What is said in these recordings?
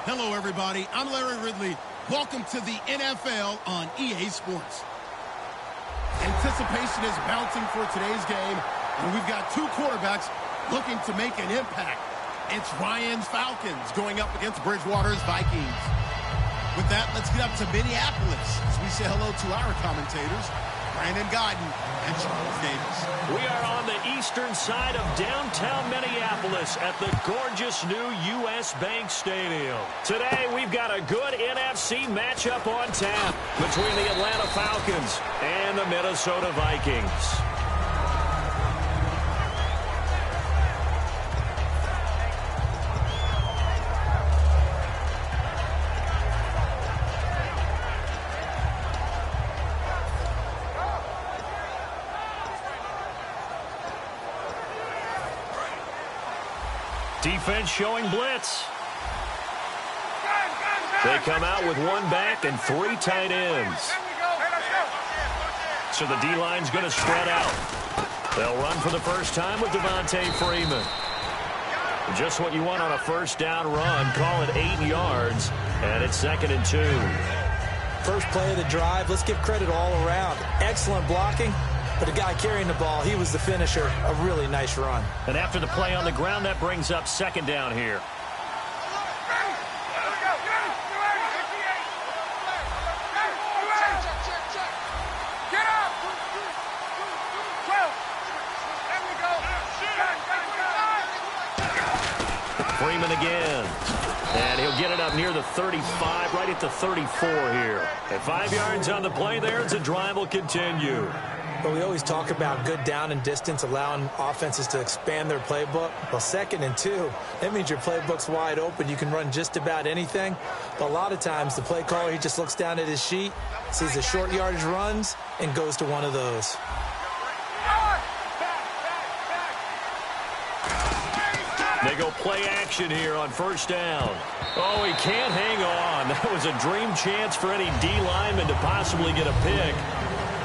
Hello, everybody. I'm Larry Ridley. Welcome to the NFL on EA Sports. Anticipation is mounting for today's game, and we've got two quarterbacks looking to make an impact. It's Ryan's Falcons going up against Bridgewater's Vikings. With that, let's get up to Minneapolis as we say hello to our commentators, Brandon Guyton and Charles Davis. We are on the eastern side of downtown Minneapolis at the gorgeous new U.S. Bank Stadium. Today, we've got a good NFC matchup on tap between the Atlanta Falcons and the Minnesota Vikings. Defense showing blitz. They come out with one back and three tight ends. So the D-line's going to spread out. They'll run for the first time with Devontae Freeman. Just what you want on a first down run. Call it 8 yards, and it's 2nd and 2. First play of the drive. Let's give credit all around. Excellent blocking. But the guy carrying the ball, he was the finisher. A really nice run. And after the play on the ground, that brings up 2nd down here. Freeman again. And he'll get it up near the 35, right at the 34 here. And 5 yards on the play there as the drive will continue. But we always talk about good down and distance, allowing offenses to expand their playbook. Well, 2nd and 2, that means your playbook's wide open. You can run just about anything. But a lot of times, the play caller, he just looks down at his sheet, sees the short yardage runs, and goes to one of those. They go play action here on first down. Oh, he can't hang on. That was a dream chance for any D lineman to possibly get a pick.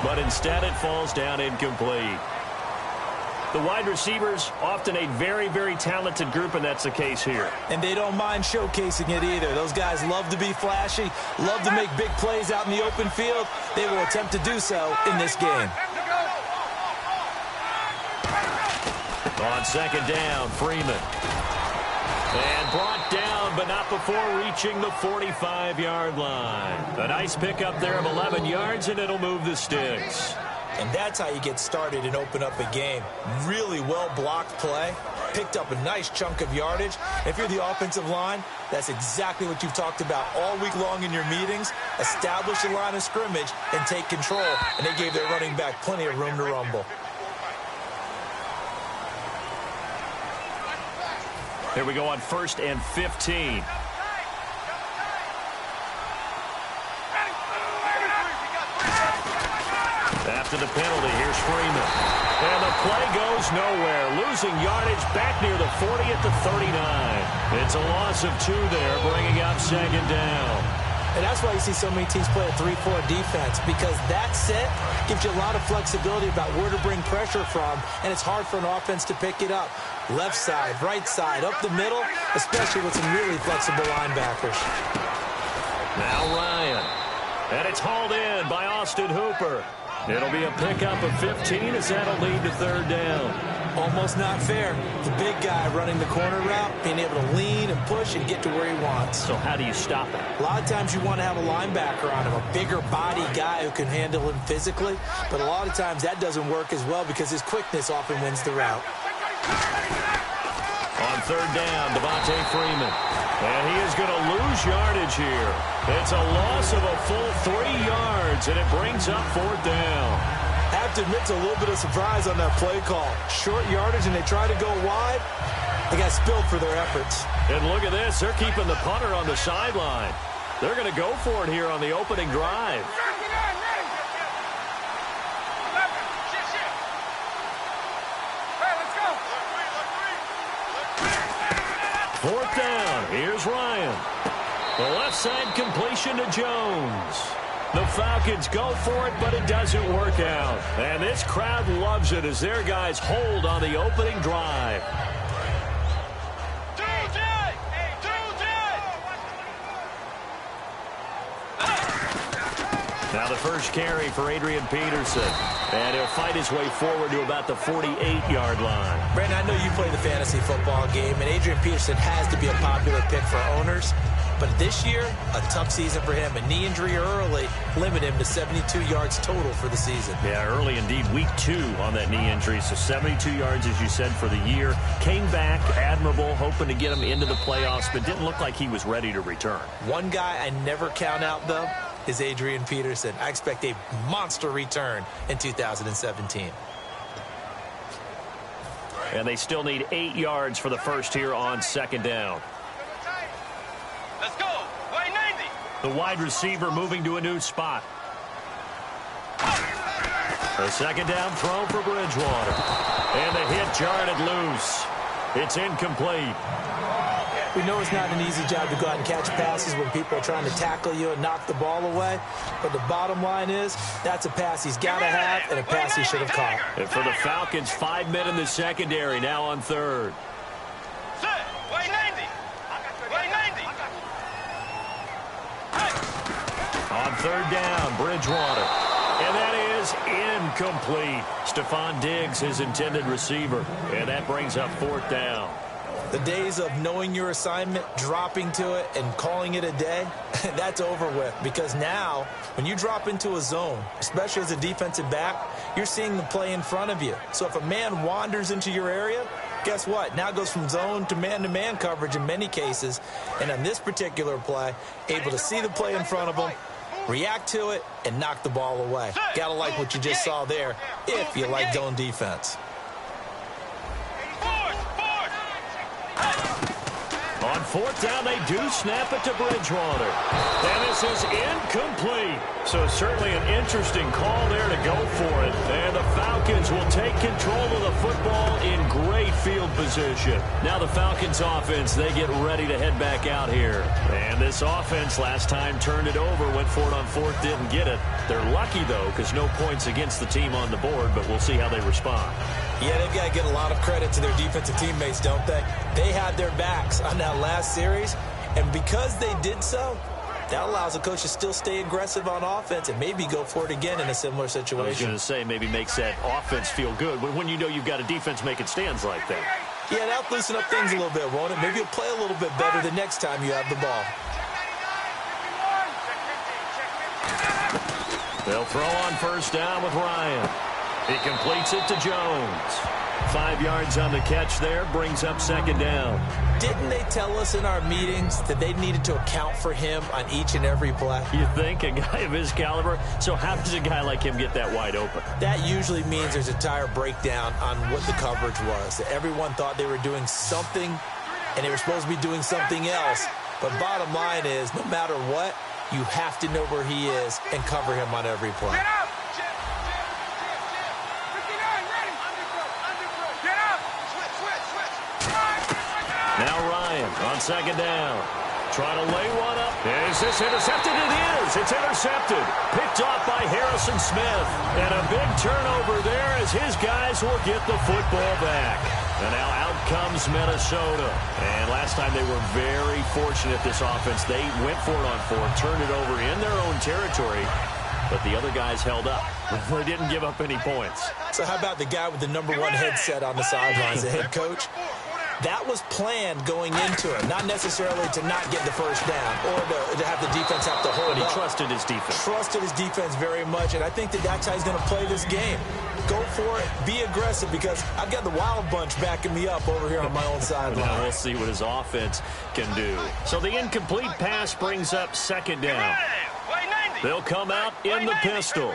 But instead it falls down incomplete. The wide receivers, often a very, very talented group, and that's the case here. And they don't mind showcasing it either. Those guys love to be flashy, love to make big plays out in the open field. They will attempt to do so in this game. On 2nd down, Freeman. And brought down, but not before reaching the 45-yard line. A nice pickup there of 11 yards, and it'll move the sticks. And that's how you get started and open up a game. Really well-blocked play. Picked up a nice chunk of yardage. If you're the offensive line, that's exactly what you've talked about all week long in your meetings. Establish a line of scrimmage and take control. And they gave their running back plenty of room to rumble. Here we go on 1st and 15. After the penalty, here's Freeman. And the play goes nowhere. Losing yardage back near the 40 at the 39. It's a loss of 2 there, bringing up 2nd down. And that's why you see so many teams play a 3-4 defense, because that set gives you a lot of flexibility about where to bring pressure from, and it's hard for an offense to pick it up. Left side, right side, up the middle, especially with some really flexible linebackers. Now Ryan. And it's hauled in by Austin Hooper. It'll be a pickup of 15 as that'll lead to 3rd down. Almost not fair. The big guy running the corner route, being able to lean and push and get to where he wants. So how do you stop it? A lot of times you want to have a linebacker on him, a bigger body guy who can handle him physically. But a lot of times that doesn't work as well because his quickness often wins the route. On 3rd down, Devontae Freeman. And he is going to lose yardage here. It's a loss of a full 3 yards, and it brings up 4th down. I have to admit to a little bit of surprise on that play call. Short yardage, and they try to go wide. They got spilled for their efforts. And look at this. They're keeping the punter on the sideline. They're going to go for it here on the opening drive. Fourth down. Here's Ryan. The left side completion to Jones. The Falcons go for it, but it doesn't work out. And this crowd loves it as their guys hold on the opening drive. Now the first carry for Adrian Peterson. And he'll fight his way forward to about the 48-yard line. Brandon, I know you play the fantasy football game, and Adrian Peterson has to be a popular pick for owners. But this year, a tough season for him. A knee injury early limited him to 72 yards total for the season. Yeah, early indeed. Week 2 on that knee injury. So 72 yards, as you said, for the year. Came back admirable, hoping to get him into the playoffs, but didn't look like he was ready to return. One guy I never count out, though, is Adrian Peterson. I expect a monster return in 2017. And they still need 8 yards for the first here on second down. Let's go. Way 90. The wide receiver moving to a new spot. A second down throw for Bridgewater. And the hit jarred loose. It's incomplete. We know it's not an easy job to go out and catch passes when people are trying to tackle you and knock the ball away. But the bottom line is, that's a pass he's got to have and a pass he should have caught. And for the Falcons, 5 men in the secondary now on third. Way 90. Way 90. On third down, Bridgewater. And that is incomplete. Stephon Diggs, his intended receiver. And that brings up fourth down. The days of knowing your assignment, dropping to it, and calling it a day, that's over with. Because now, when you drop into a zone, especially as a defensive back, you're seeing the play in front of you. So if a man wanders into your area, guess what? Now it goes from zone to man coverage in many cases. And on this particular play, able to see the play in front of him, react to it, and knock the ball away. Gotta like what you just saw there, if you like zone defense. On fourth down, they do snap it to Bridgewater. And this is incomplete. So certainly an interesting call there to go for it. And the Falcons will take control of the football in great field position. Now the Falcons offense, they get ready to head back out here. And this offense last time turned it over, went for it on fourth, didn't get it. They're lucky, though, because no points against the team on the board, but we'll see how they respond. Yeah, they've got to get a lot of credit to their defensive teammates, don't they? They had their backs on that last series, and because they did so, that allows the coach to still stay aggressive on offense and maybe go for it again in a similar situation. I was going to say maybe makes that offense feel good when you know you've got a defense making stands like that. Yeah, that'll loosen up things a little bit, won't it? Maybe you'll play a little bit better the next time you have the ball. They'll throw on first down with Ryan. He completes it to Jones. 5 yards on the catch there, brings up second down. Didn't they tell us in our meetings that they needed to account for him on each and every play? You think, a guy of his caliber? So how does a guy like him get that wide open? That usually means there's a tire breakdown on what the coverage was. That everyone thought they were doing something, and they were supposed to be doing something else. But bottom line is, no matter what, you have to know where he is and cover him on every play. Now Ryan on second down. Trying to lay one up. Is this intercepted? It is. It's intercepted. Picked off by Harrison Smith. And a big turnover there as his guys will get the football back. And now out comes Minnesota. And last time they were very fortunate, this offense. They went for it on fourth, turned it over in their own territory. But the other guys held up. They didn't give up any points. So how about the guy with the #1 headset on the sidelines, the head coach? That was planned going into it, not necessarily to not get the first down or to have the defense have to hold But he up. trusted his defense. Trusted his defense very much, and I think that's how he's going to play this game. Go for it, be aggressive, because I've got the wild bunch backing me up over here on my own sideline. Now we'll see what his offense can do. So the incomplete pass brings up second down. They'll come out in the pistol.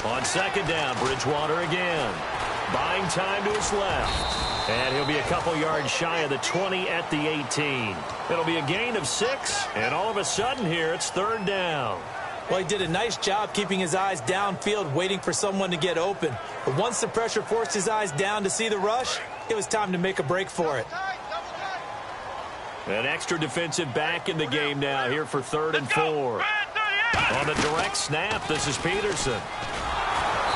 On second down, Bridgewater again. Buying time to his left. And he'll be a couple yards shy of the 20 at the 18. It'll be a gain of 6, and all of a sudden here, it's third down. Well, he did a nice job keeping his eyes downfield, waiting for someone to get open. But once the pressure forced his eyes down to see the rush, it was time to make a break for it. An extra defensive back in the game now here for 3rd and 4. On the direct snap, this is Peterson.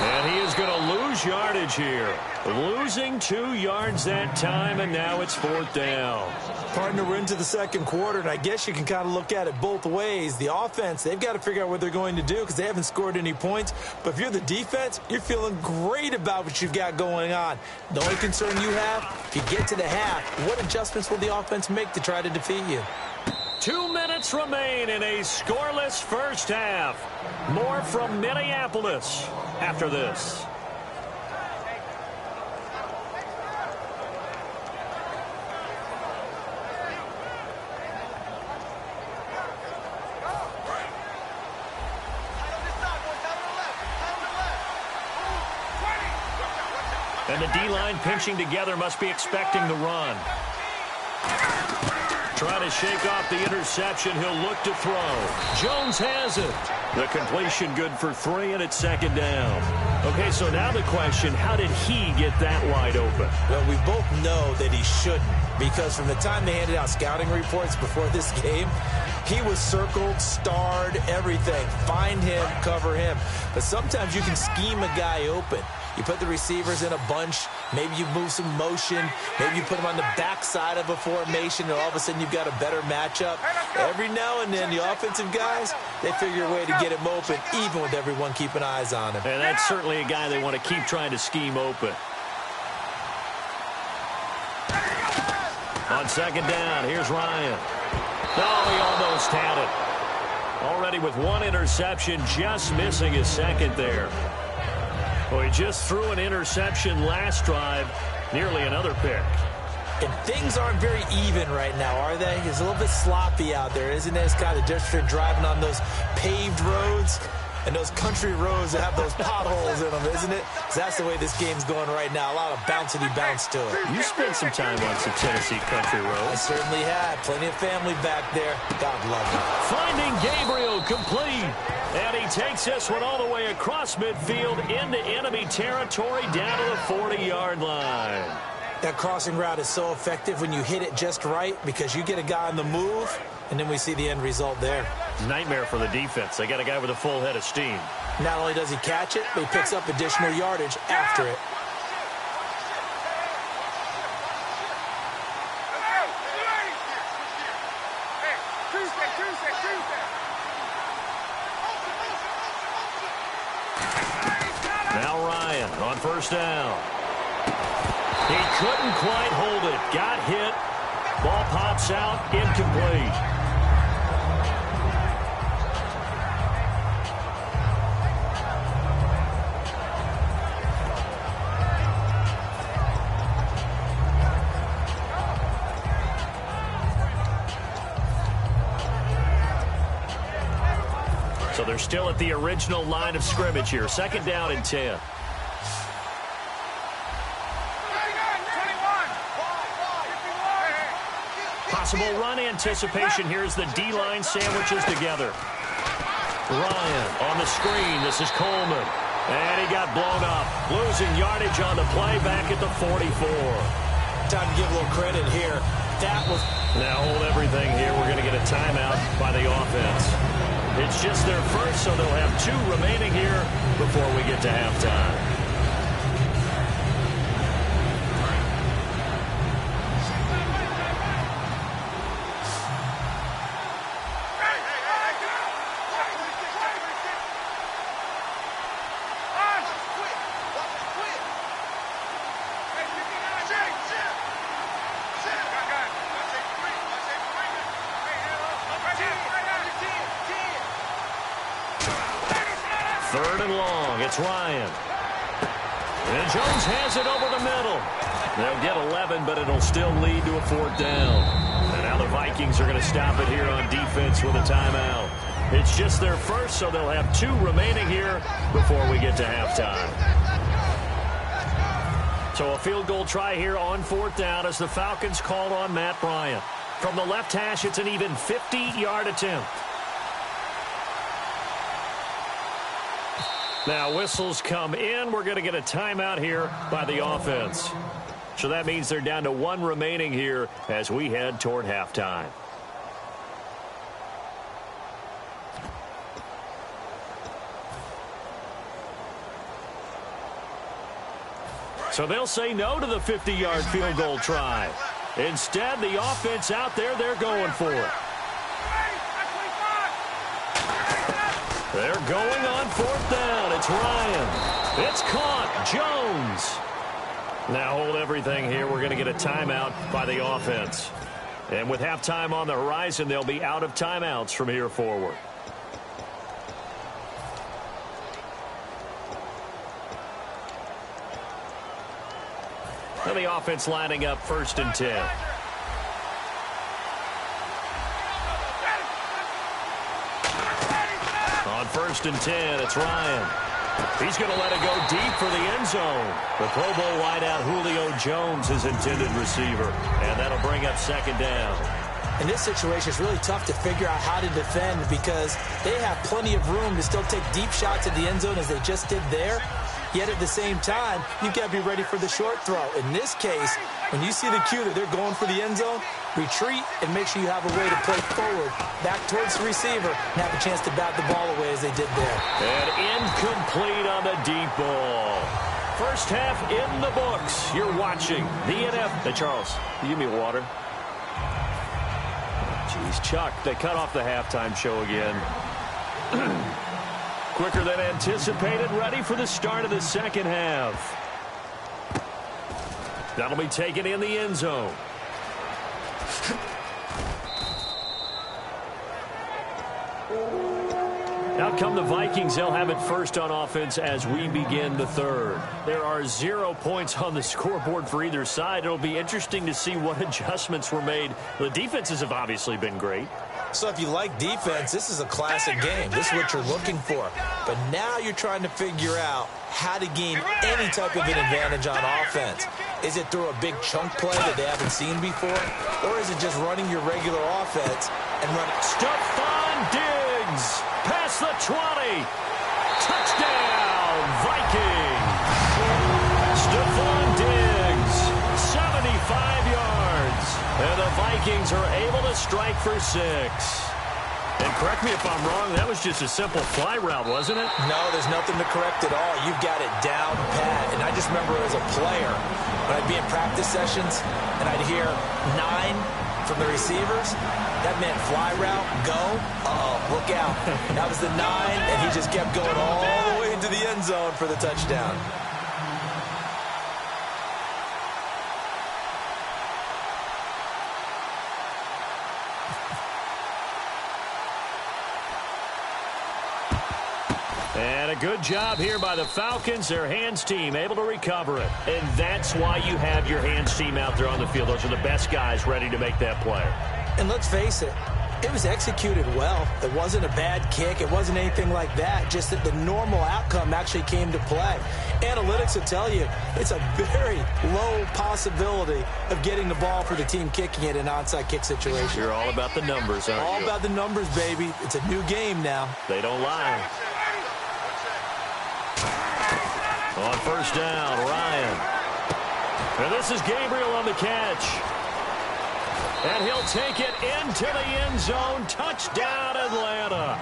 And he is going to lose yardage here. Losing 2 yards that time, and now it's 4th down. Partner, we're into the second quarter, and I guess you can kind of look at it both ways. The offense, they've got to figure out what they're going to do because they haven't scored any points. But if you're the defense, you're feeling great about what you've got going on. The only concern you have, if you get to the half, what adjustments will the offense make to try to defeat you? 2 minutes remain in a scoreless first half. More from Minneapolis after this. And the D-line pinching together must be expecting the run. Trying to shake off the interception. He'll look to throw. Jones has it. The completion good for 3, and it's 2nd down. Okay, so now the question, how did he get that wide open? Well, we both know that he shouldn't, because from the time they handed out scouting reports before this game, he was circled, starred, everything. Find him, cover him. But sometimes you can scheme a guy open. You put the receivers in a bunch. Maybe you move some motion. Maybe you put them on the backside of a formation, and all of a sudden you've got a better matchup. Every now and then, the offensive guys, they figure a way to get him open, even with everyone keeping eyes on him. And that's certainly a guy they want to keep trying to scheme open. On 2nd down, here's Ryan. Oh, he almost had it. Already with 1 interception, just missing his 2nd there. Well, he just threw an interception last drive, nearly another pick. And things aren't very even right now, are they? It's a little bit sloppy out there, isn't it? It's kind of different driving on those paved roads and those country roads that have those potholes in them, isn't it? 'Cause that's the way this game's going right now. A lot of bouncy bounce to it. You spent some time on some Tennessee country roads. I certainly had. Plenty of family back there. God love them. Finding Gabriel complete. And he takes this one all the way across midfield into enemy territory down to the 40-yard line. That crossing route is so effective when you hit it just right because you get a guy on the move, and then we see the end result there. Nightmare for the defense. They got a guy with a full head of steam. Not only does he catch it, but he picks up additional yardage after it. Now Ryan on 1st down. He couldn't quite hold it. Got hit. Ball pops out. Incomplete. So they're still at the original line of scrimmage here. 2nd down and 10. Possible run anticipation. Here's the D-line sandwiches together. Ryan on the screen. This is Coleman. And he got blown up. Losing yardage on the play back at the 44. Time to give a little credit here. That was... Now hold everything here. We're going to get a timeout by the offense. It's just their first, so they'll have 2 remaining here before we get to halftime. Third and long. It's Ryan. And Jones has it over the middle. They'll get 11, but it'll still lead to a 4th down. And now the Vikings are going to stop it here on defense with a timeout. It's just their first, so they'll have 2 remaining here before we get to halftime. So a field goal try here on 4th down as the Falcons called on Matt Bryant. From the left hash, it's an even 50-yard attempt. Now whistles come in. We're going to get a timeout here by the offense. So that means they're down to 1 remaining here as we head toward halftime. So they'll say no to the 50-yard field goal try. Instead, the offense out there, they're going for it. They're going on 4th down. It's Ryan. It's caught. Jones. Now hold everything here. We're going to get a timeout by the offense. And with halftime on the horizon, they'll be out of timeouts from here forward. And the offense lining up 1st and 10. On 1st and 10, it's Ryan. He's going to let it go deep for the end zone. The Pro Bowl wideout Julio Jones is intended receiver. And that'll bring up 2nd down. In this situation, it's really tough to figure out how to defend because they have plenty of room to still take deep shots at the end zone as they just did there. Yet at the same time, you've got to be ready for the short throw. In this case, when you see the cue that they're going for the end zone, retreat and make sure you have a way to play forward, back towards the receiver, and have a chance to bat the ball away as they did there. And incomplete on the deep ball. First half in the books. You're watching the NFL. Hey, Charles, you give me water. Jeez, Chuck, they cut off the halftime show again. Quicker than anticipated, ready for the start of the 2nd half. That'll be taken in the end zone. Out come the Vikings. They'll have it first on offense as we begin the 3rd. There are 0 points on the scoreboard for either side. It'll be interesting to see what adjustments were made. The defenses have obviously been great. So if you like defense, this is a classic game. This is what you're looking for. But now you're trying to figure out how to gain any type of an advantage on offense. Is it through a big chunk play that they haven't seen before? Or is it just running your regular offense and running? Stephon Diggs past the 20. Touchdown, Vikings. Stephon Diggs, 75 yards. And the Vikings are able to strike for 6. And correct me if I'm wrong, that was just a simple fly route, wasn't it? No, there's nothing to correct at all. You've got it down pat. And I just remember as a player, when I'd be in practice sessions and I'd hear 9 from the receivers, that meant fly route, go, look out. That was the 9, and he just kept going all the way into the end zone for the touchdown. And a good job here by the Falcons. Their hands team able to recover it. And that's why you have your hands team out there on the field. Those are the best guys ready to make that play. And let's face it, it was executed well. It wasn't a bad kick. It wasn't anything like that. Just that the normal outcome actually came to play. Analytics will tell you it's a very low possibility of getting the ball for the team kicking it in an onside kick situation. You're all about the numbers, aren't you? All about the numbers, baby. It's a new game now. They don't lie. On 1st down, Ryan. And this is Gabriel on the catch. And he'll take it into the end zone. Touchdown, Atlanta.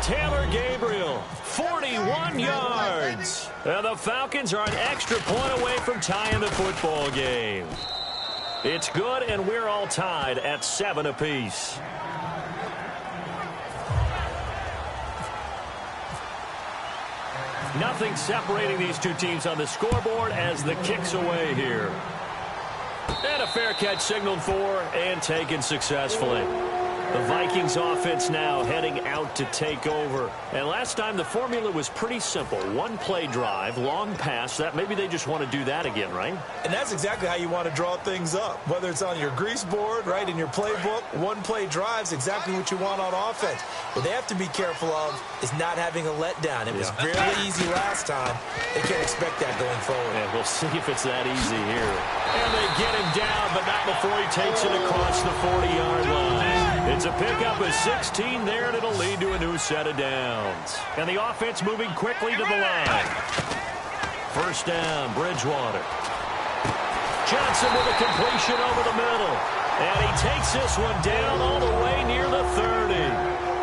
Taylor Gabriel, 41 yards. And the Falcons are an extra point away from tying the football game. It's good, and we're all tied at 7 apiece. Nothing separating these two teams on the scoreboard as the kick's away here. And a fair catch signaled for and taken successfully. The Vikings offense now heading out to take over. And last time the formula was pretty simple. One play drive, long pass. That maybe they just want to do that again, right? And that's exactly how you want to draw things up. Whether it's on your grease board, right, in your playbook, one play drive's exactly what you want on offense. What they have to be careful of is not having a letdown. It was fairly easy last time. They can't expect that going forward. And we'll see if it's that easy here. And they get him down, but not before he takes it across the 40-yard line. It's a pickup of 16 there, and it'll lead to a new set of downs. And the offense moving quickly to the line. First down, Bridgewater. Johnson with a completion over the middle. And he takes this one down all the way near the 30.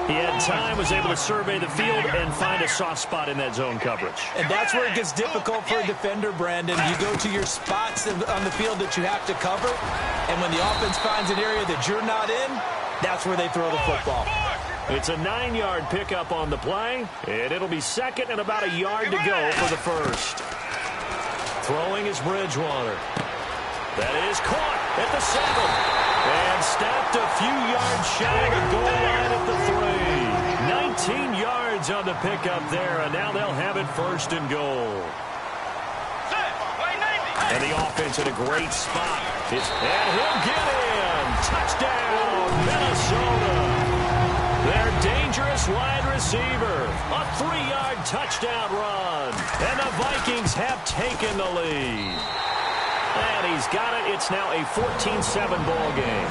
He had time, was able to survey the field and find a soft spot in that zone coverage. And that's where it gets difficult for a defender, Brandon. You go to your spots on the field that you have to cover, and when the offense finds an area that you're not in, that's where they throw the football. It's a 9-yard pickup on the play, and it'll be second and about a yard to go for the first. Throwing is Bridgewater. That is caught at the 7. And stopped a few yards shy of the goal line at the 3. 19 yards on the pickup there, and now they'll have it first and goal. And the offense in a great spot. And he'll get in. Touchdown, Minnesota. Their dangerous wide receiver. A 3-yard touchdown run. And the Vikings have taken the lead. And he's got it. It's now a 14-7 ball game.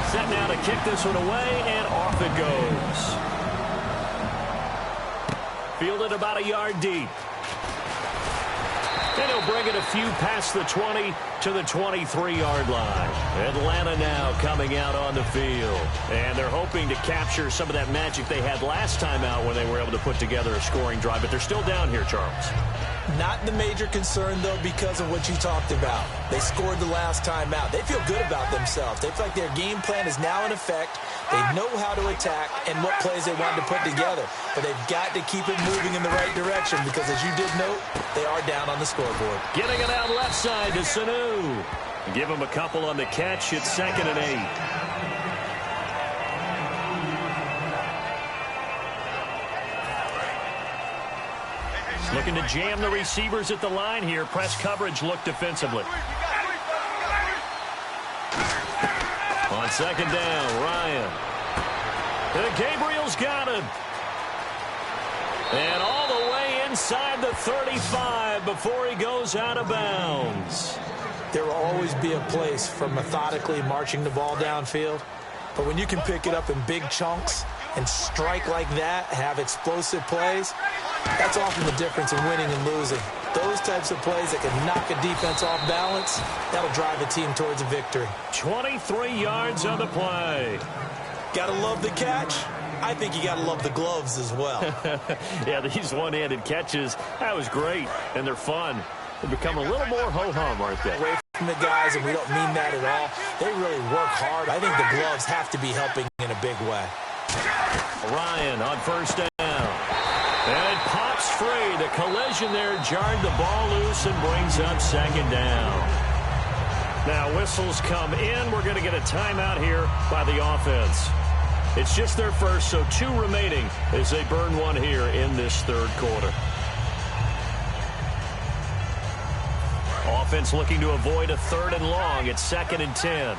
Set now to kick this one away, and off it goes. Fielded about a yard deep. And he'll bring it a few past the 20 to the 23-yard line. Atlanta now coming out on the field. And they're hoping to capture some of that magic they had last time out when they were able to put together a scoring drive. But they're still down here, Charles. Not the major concern, though, because of what you talked about. They scored the last time out. They feel good about themselves. They feel like their game plan is now in effect. They know how to attack and what plays they want to put together. But they've got to keep it moving in the right direction because, as you did note, they are down on the scoreboard. Getting it out left side to Sanu. Give him a couple on the catch. It's 2nd and 8. Looking to jam the receivers at the line here. Press coverage, look defensively. On 2nd down, Ryan. And Gabriel's got it. And all the way inside the 35 before he goes out of bounds. There will always be a place for methodically marching the ball downfield. But when you can pick it up in big chunks and strike like that, have explosive plays, that's often the difference in winning and losing. Those types of plays that can knock a defense off balance, that'll drive a team towards a victory. 23 yards on the play. Gotta love the catch. I think you gotta love the gloves as well. Yeah, these one-handed catches, that was great, and they're fun. They become a little more ho-hum, aren't they? Away from the guys, and we don't mean that at all. They really work hard. I think the gloves have to be helping in a big way. Ryan on 1st down. And it pops free. The collision there jarred the ball loose and brings up 2nd down. Now whistles come in. We're going to get a timeout here by the offense. It's just their first, so 2 remaining as they burn one here in this 3rd quarter. Offense looking to avoid a 3rd and long. It's 2nd and 10.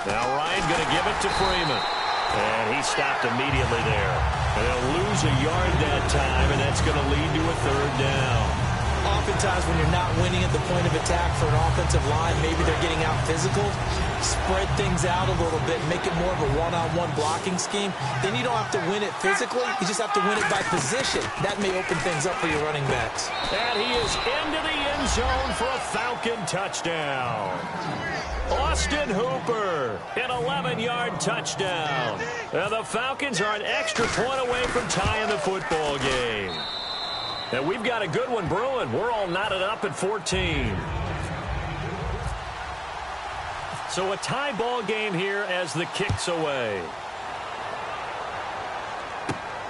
Now Ryan going to give it to Freeman. And he stopped immediately there. And they'll lose a yard that time, and that's going to lead to a 3rd down. Oftentimes when you're not winning at the point of attack for an offensive line, maybe they're getting out physical, spread things out a little bit, make it more of a one-on-one blocking scheme. Then you don't have to win it physically. You just have to win it by position. That may open things up for your running backs. And he is into the end zone for a Falcon touchdown. Austin Hooper, an 11-yard touchdown. And the Falcons are an extra point away from tying the football game. And we've got a good one brewing. We're all knotted up at 14. So a tie ball game here as the kick's away.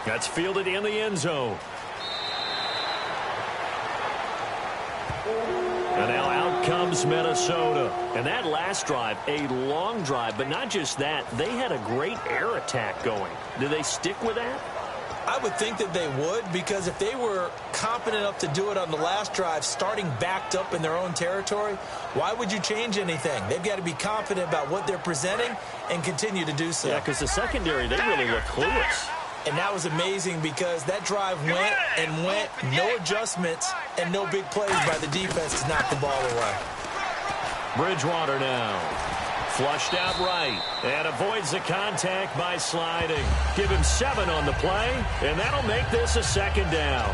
That's fielded in the end zone. And now out comes Minnesota. And that last drive, a long drive, but not just that. They had a great air attack going. Do they stick with that? I would think that they would, because if they were competent enough to do it on the last drive, starting backed up in their own territory, why would you change anything? They've got to be confident about what they're presenting and continue to do so. Yeah, because the secondary, they really look clueless. And that was amazing because that drive went and went, no adjustments, and no big plays by the defense to knock the ball away. Bridgewater now. Flushed out right and avoids the contact by sliding. Give him 7 on the play, and that'll make this a 2nd down.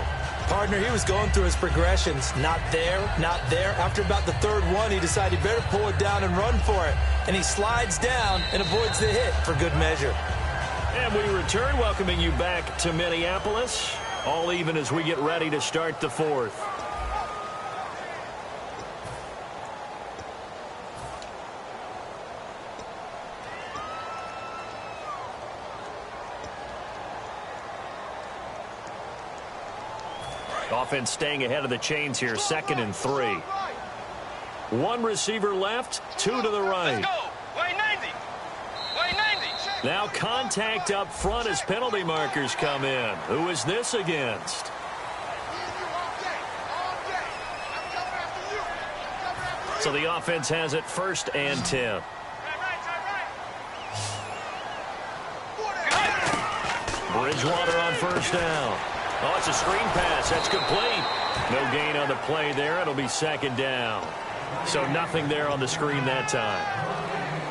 Partner, he was going through his progressions. Not there, not there. After about the third one, he decided he better pull it down and run for it. And he slides down and avoids the hit for good measure. And we return, welcoming you back to Minneapolis. All even as we get ready to start the fourth. Offense staying ahead of the chains here, 2nd and 3. One receiver left, 2 to the right. Let's go. Way 90. Way 90. Now contact up front as penalty markers come in. Who is this against? So the offense has it 1st and 10. Bridgewater on 1st down. Oh, it's a screen pass. That's complete. No gain on the play there. It'll be 2nd down. So nothing there on the screen that time.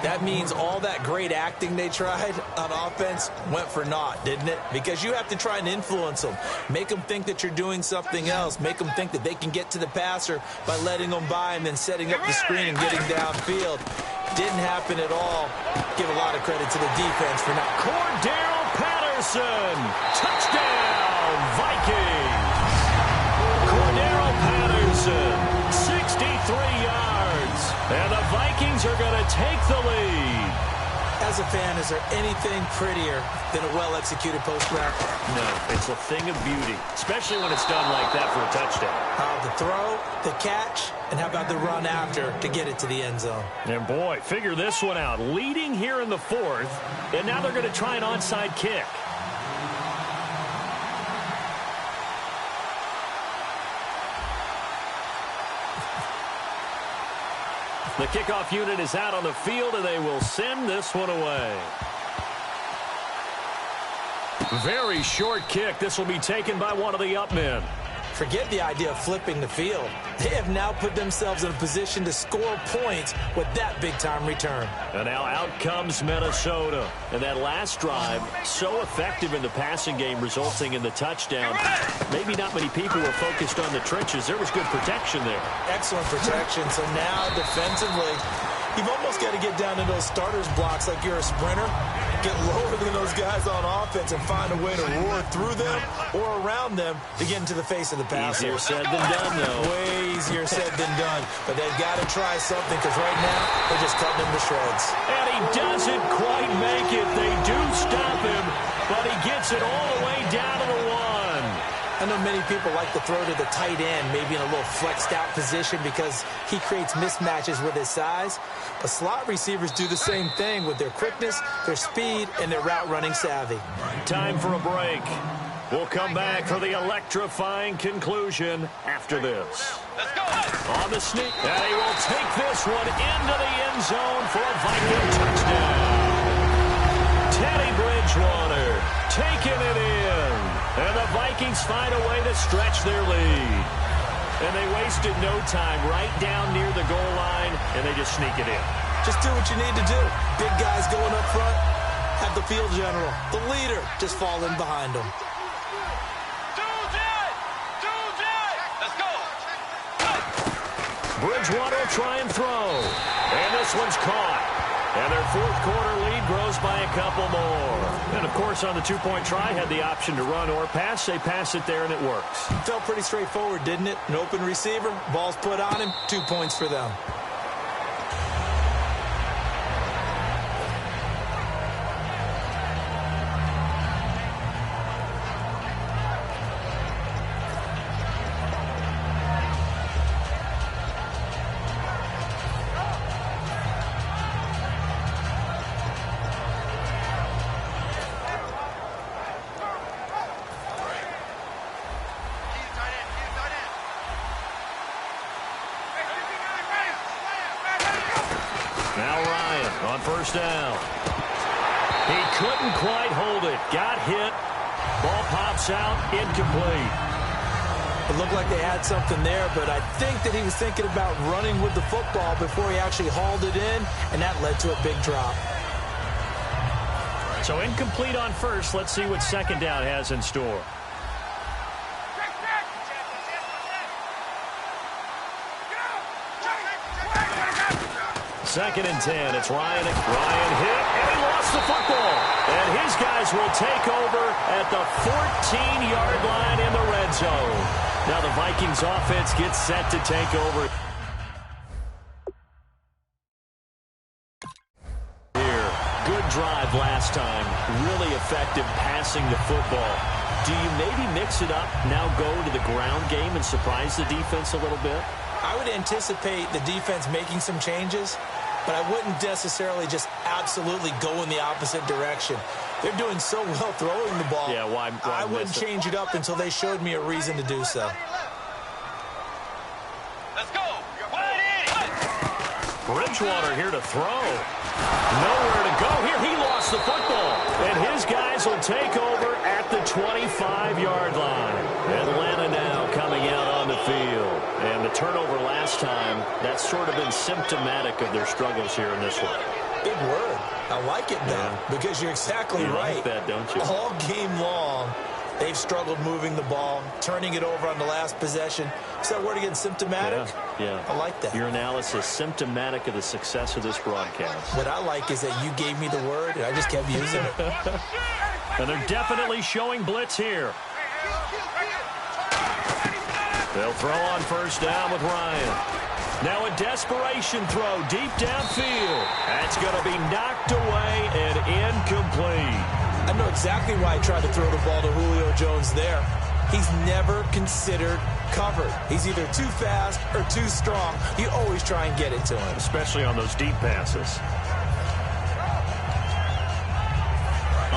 That means all that great acting they tried on offense went for naught, didn't it? Because you have to try and influence them. Make them think that you're doing something else. Make them think that they can get to the passer by letting them by and then setting up the screen and getting downfield. Didn't happen at all. Give a lot of credit to the defense for not. Cordero Patterson. Touchdown, Vikings. Cordero Patterson, 63 yards. And the Vikings are going to take the lead. As a fan, is there anything prettier than a well-executed post route? No, it's a thing of beauty, especially when it's done like that for a touchdown. The throw, the catch, and how about the run after to get it to the end zone? And boy, figure this one out. Leading here in the 4th, and now they're going to try an onside kick. The kickoff unit is out on the field, and they will send this one away. Very short kick. This will be taken by one of the up men. Forget the idea of flipping the field. They have now put themselves in a position to score points with that big-time return. And now out comes Minnesota. And that last drive, so effective in the passing game, resulting in the touchdown. Maybe not many people were focused on the trenches. There was good protection there. Excellent protection. So now defensively, you've almost got to get down to those starters blocks like you're a sprinter. Get lower than those guys on offense and find a way to roar through them or around them to get into the face of the passer. Easier said than done, though. Way easier said than done. But they've got to try something because right now they're just cutting him to shreds. And he doesn't quite make it. They do stop him, but he gets it all the way down to the 1. I know many people like to throw to the tight end, maybe in a little flexed out position because he creates mismatches with his size. But slot receivers do the same thing with their quickness, their speed, and their route running savvy. Time for a break. We'll come back for the electrifying conclusion after this. Let's go. On the sneak, and he will take this one into the end zone for a Viking touchdown. Teddy Bridgewater taking it in. And the Vikings find a way to stretch their lead. And they wasted no time right down near the goal line, and they just sneak it in. Just do what you need to do. Big guys going up front, have the field general, the leader, just fall in behind them. Let's go. Bridgewater will try and throw. And this one's caught. And their 4th quarter lead grows by a couple more. And, of course, on the 2-point try, had the option to run or pass. They pass it there, and it works. Felt pretty straightforward, didn't it? An open receiver, ball's put on him, 2 points for them. On 1st down. He couldn't quite hold it. Got hit. Ball pops out. Incomplete. It looked like they had something there, but I think that he was thinking about running with the football before he actually hauled it in, and that led to a big drop. So incomplete on 1st. Let's see what 2nd down has in store. 2nd and 10. It's Ryan. Ryan hit, and he lost the football. And his guys will take over at the 14-yard line in the red zone. Now the Vikings offense gets set to take over. Here, good drive last time. Really effective passing the football. Do you maybe mix it up, now go to the ground game and surprise the defense a little bit? I would anticipate the defense making some changes, but I wouldn't necessarily just absolutely go in the opposite direction. They're doing so well throwing the ball. Yeah, why I wouldn't change it up until they showed me a reason to do so. Let's go. Bridgewater here to throw. Nowhere to go here. He lost the football. And his guys will take over at the 25-yard line. Atlanta now coming out on the field. And the turnover last time, that's sort of been symptomatic of their struggles here in this one. Big word. I like it, though, because you're exactly right. You like that, don't you? All game long, they've struggled moving the ball, turning it over on the last possession. Is that word again, symptomatic? Yeah. I like that. Your analysis, symptomatic of the success of this broadcast. What I like is that you gave me the word, and I just kept using it. And they're definitely showing blitz here. They'll throw on 1st down with Ryan. Now a desperation throw deep downfield. That's going to be knocked away and incomplete. I know exactly why I tried to throw the ball to Julio Jones there. He's never considered covered. He's either too fast or too strong. You always try and get it to him. Especially on those deep passes.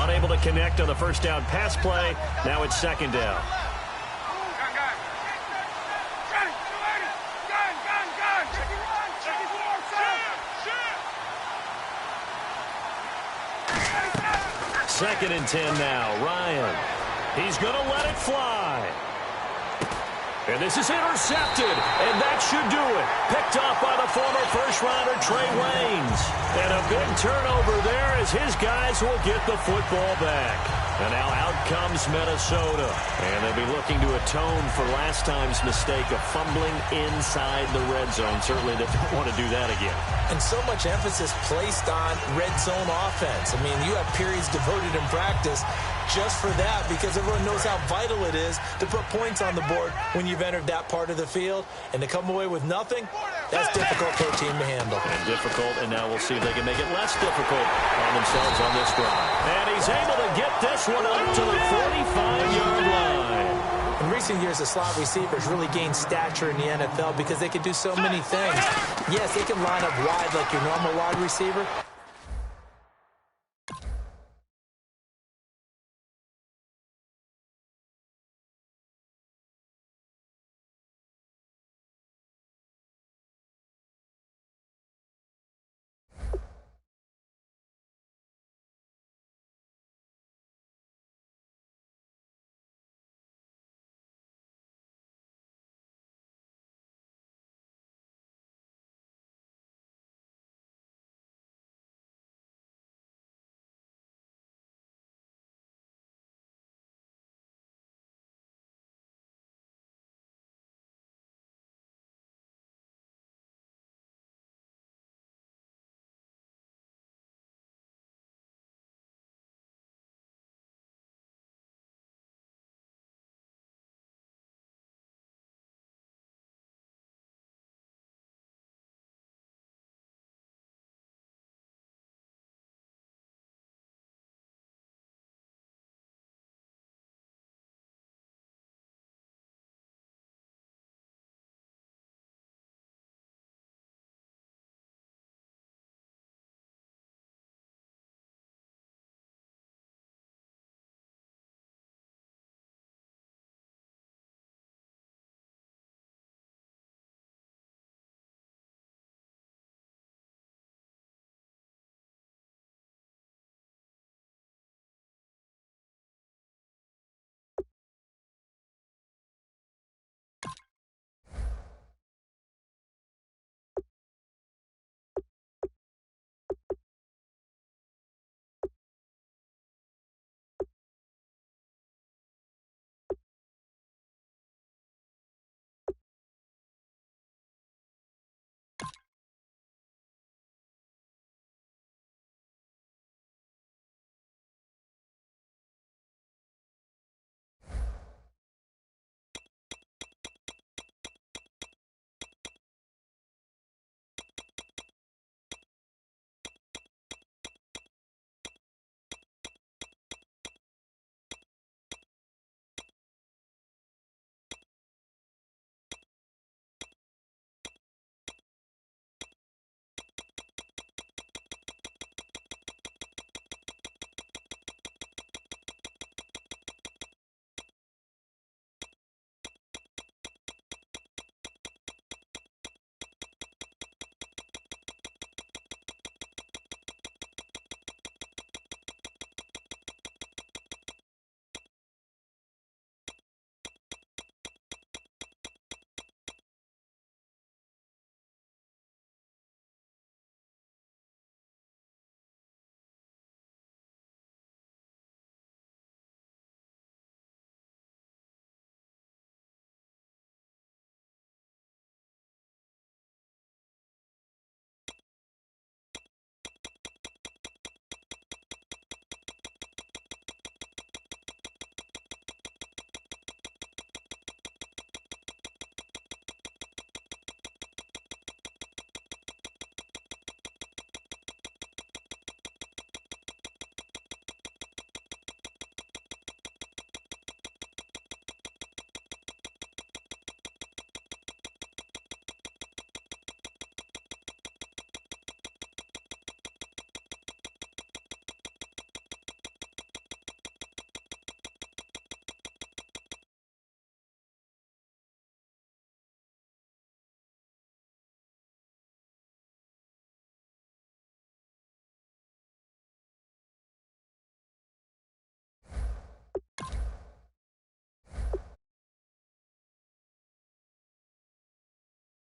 Unable to connect on the 1st down pass play. Now it's 2nd down. Second and 10 now. Ryan. He's going to let it fly. And this is intercepted. And that should do it. Picked off by the former first-rounder Trey Waynes. And a big turnover there as his guys will get the football back. And now out comes Minnesota. And they'll be looking to atone for last time's mistake of fumbling inside the red zone. Certainly they don't want to do that again. And so much emphasis placed on red zone offense. I mean, you have periods devoted in practice just for that because everyone knows how vital it is to put points on the board when you've entered that part of the field. And to come away with nothing, that's difficult for a team to handle. And difficult, and now we'll see if they can make it less difficult on themselves on this drive. And he's able to get this one up to the 45-yard line. In recent years, the slot receivers really gained stature in the NFL because they can do so many things. Yes, they can line up wide like your normal wide receiver,